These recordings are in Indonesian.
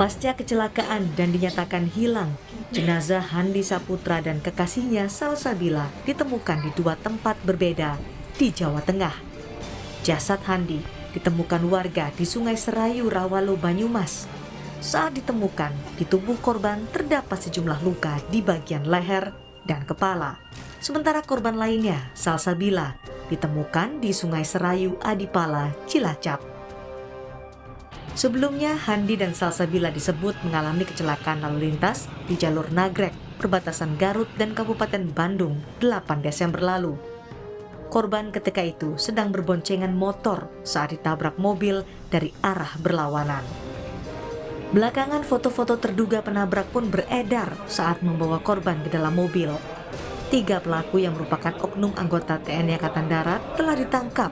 Pasca kecelakaan dan dinyatakan hilang, jenazah Handi Saputra dan kekasihnya Salsabila ditemukan di dua tempat berbeda di Jawa Tengah. Jasad Handi ditemukan warga di Sungai Serayu, Rawalo, Banyumas. Saat ditemukan, di tubuh korban terdapat sejumlah luka di bagian leher dan kepala. Sementara korban lainnya, Salsabila, ditemukan di Sungai Serayu, Adipala, Cilacap. Sebelumnya, Handi dan Salsabila disebut mengalami kecelakaan lalu lintas di jalur Nagrek, perbatasan Garut dan Kabupaten Bandung, 8 Desember lalu. Korban ketika itu sedang berboncengan motor saat ditabrak mobil dari arah berlawanan. Belakangan foto-foto terduga penabrak pun beredar saat membawa korban ke dalam mobil. 3 pelaku yang merupakan oknum anggota TNI Angkatan Darat telah ditangkap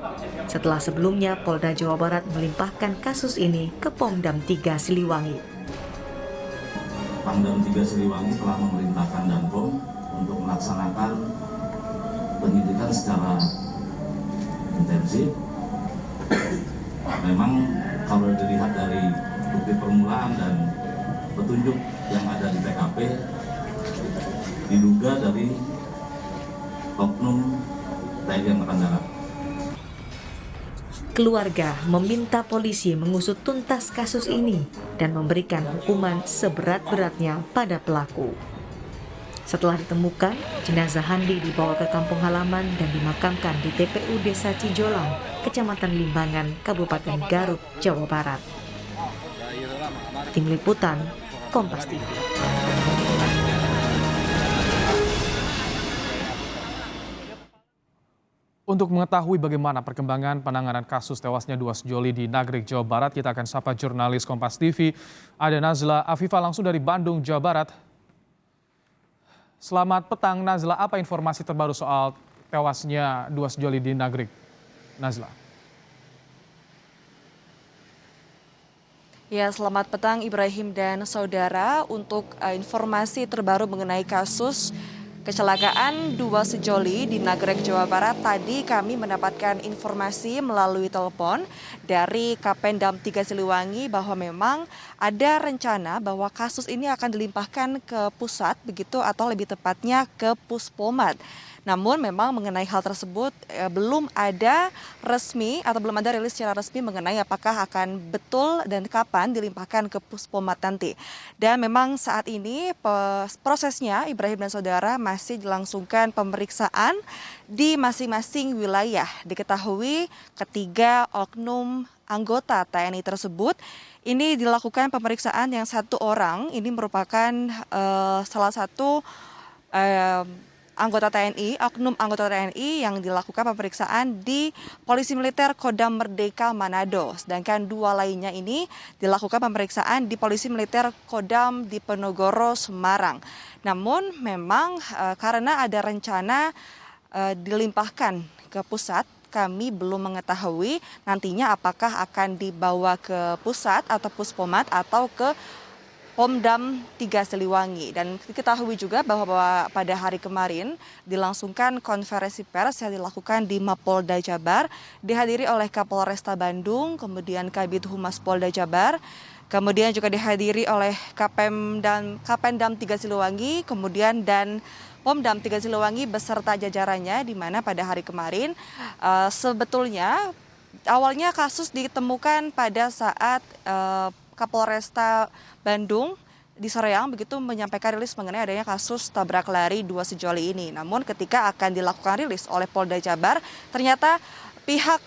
setelah sebelumnya Polda Jawa Barat melimpahkan kasus ini ke Pomdam 3 Siliwangi. Pangdam 3 Siliwangi telah memerintahkan Danpom untuk melaksanakan penyidikan secara intensif. Memang kalau dilihat dari bukti permulaan dan petunjuk yang ada di TKP, diduga dari oknum TNI Angkatan Darat. Keluarga meminta polisi mengusut tuntas kasus ini dan memberikan hukuman seberat-beratnya pada pelaku. Setelah ditemukan, jenazah Handi dibawa ke kampung halaman dan dimakamkan di TPU Desa Cijolang, Kecamatan Limbangan, Kabupaten Garut, Jawa Barat. Tim Liputan, Kompas TV. Untuk mengetahui bagaimana perkembangan penanganan kasus tewasnya dua sejoli di Nagrek, Jawa Barat, kita akan sapa jurnalis Kompas TV, ada Nazla Afifah langsung dari Bandung, Jawa Barat. Selamat petang Nazla, apa informasi terbaru soal tewasnya dua sejoli di Nagrek, Nazla? Ya, selamat petang Ibrahim dan saudara. Untuk informasi terbaru mengenai kasus kecelakaan dua sejoli di Nagrek, Jawa Barat, tadi kami mendapatkan informasi melalui telepon dari Kapendam 3 Siliwangi bahwa memang ada rencana bahwa kasus ini akan dilimpahkan ke pusat begitu, atau lebih tepatnya ke Puspomat. Namun memang mengenai hal tersebut belum ada resmi atau belum ada rilis secara resmi mengenai apakah akan betul dan kapan dilimpahkan ke Puspomat nanti. Dan memang saat ini prosesnya Ibrahim dan saudara masih dilangsungkan pemeriksaan di masing-masing wilayah. Diketahui ketiga oknum anggota TNI tersebut ini dilakukan pemeriksaan yang satu orang ini merupakan salah satu anggota TNI, oknum anggota TNI yang dilakukan pemeriksaan di Polisi Militer Kodam Merdeka Manado. Sedangkan dua lainnya ini dilakukan pemeriksaan di Polisi Militer Kodam Diponegoro, Semarang. Namun memang karena ada rencana dilimpahkan ke pusat, kami belum mengetahui nantinya apakah akan dibawa ke pusat atau Puspomat atau ke Pomdam 3 Siliwangi. Dan diketahui juga bahwa pada hari kemarin dilangsungkan konferensi pers yang dilakukan di Mapolda Jabar, dihadiri oleh Kapolresta Bandung, kemudian Kabid Humas Polda Jabar, kemudian juga dihadiri oleh Kapendam 3 Siliwangi, kemudian dan Pomdam 3 Siliwangi beserta jajarannya, di mana pada hari kemarin sebetulnya awalnya kasus ditemukan pada saat Kapolresta Bandung di Soreang begitu menyampaikan rilis mengenai adanya kasus tabrak lari dua sejoli ini. Namun ketika akan dilakukan rilis oleh Polda Jabar, ternyata pihak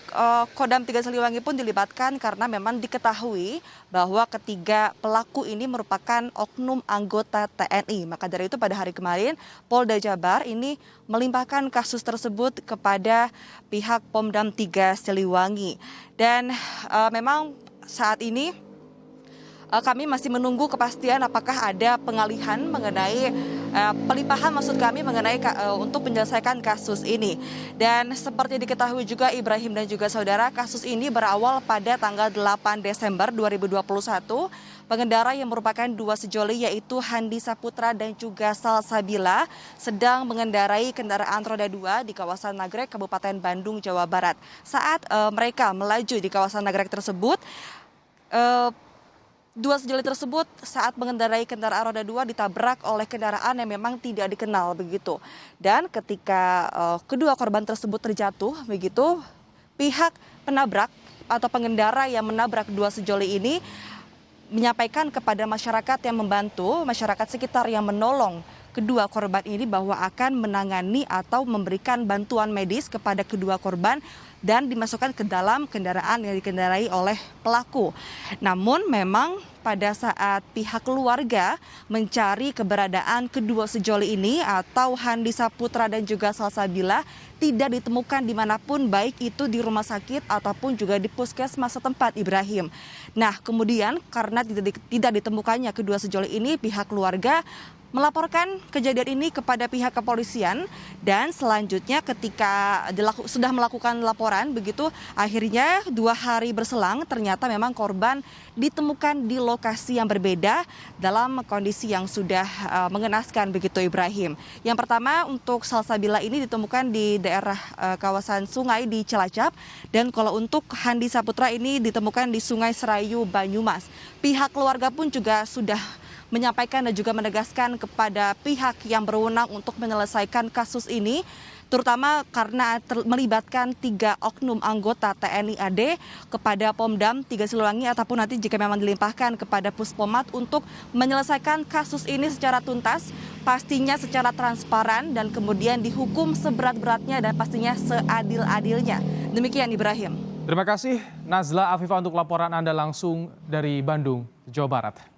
Kodam 3 Siliwangi pun dilibatkan karena memang diketahui bahwa ketiga pelaku ini merupakan oknum anggota TNI. Maka dari itu pada hari kemarin Polda Jabar ini melimpahkan kasus tersebut kepada pihak Pomdam 3 Siliwangi. Dan memang saat ini kami masih menunggu kepastian apakah ada pengalihan mengenai pelimpahan maksud kami mengenai untuk menyelesaikan kasus ini. Dan seperti diketahui juga Ibrahim dan juga saudara, kasus ini berawal pada tanggal 8 Desember 2021. Pengendara yang merupakan dua sejoli yaitu Handi Saputra dan juga Salsabila sedang mengendarai kendaraan roda 2 di kawasan Nagrek, Kabupaten Bandung, Jawa Barat. Saat mereka melaju di kawasan Nagrek tersebut, dua sejoli tersebut saat mengendarai kendaraan roda 2 ditabrak oleh kendaraan yang memang tidak dikenal begitu. Dan ketika kedua korban tersebut terjatuh begitu, pihak penabrak atau pengendara yang menabrak dua sejoli ini menyampaikan kepada masyarakat yang membantu, masyarakat sekitar yang menolong kedua korban ini bahwa akan menangani atau memberikan bantuan medis kepada kedua korban dan dimasukkan ke dalam kendaraan yang dikendarai oleh pelaku. Namun memang pada saat pihak keluarga mencari keberadaan kedua sejoli ini atau Handi Saputra dan juga Salsabila tidak ditemukan dimanapun, baik itu di rumah sakit ataupun juga di puskesmas setempat, Ibrahim. Nah kemudian karena tidak ditemukannya kedua sejoli ini, pihak keluarga melaporkan kejadian ini kepada pihak kepolisian dan selanjutnya ketika sudah melakukan laporan begitu, akhirnya 2 hari berselang ternyata memang korban ditemukan di lokasi yang berbeda dalam kondisi yang sudah mengenaskan begitu, Ibrahim. Yang pertama untuk Salsabila ini ditemukan di daerah kawasan sungai di Cilacap, dan kalau untuk Handi Saputra ini ditemukan di Sungai Serayu, Banyumas. Pihak keluarga pun juga sudah menyampaikan dan juga menegaskan kepada pihak yang berwenang untuk menyelesaikan kasus ini, terutama karena melibatkan 3 oknum anggota TNI AD kepada Pomdam 3 Siliwangi ataupun nanti jika memang dilimpahkan kepada Puspomat untuk menyelesaikan kasus ini secara tuntas, pastinya secara transparan dan kemudian dihukum seberat-beratnya dan pastinya seadil-adilnya. Demikian, Ibrahim. Terima kasih Nazla Afifah untuk laporan Anda langsung dari Bandung, Jawa Barat.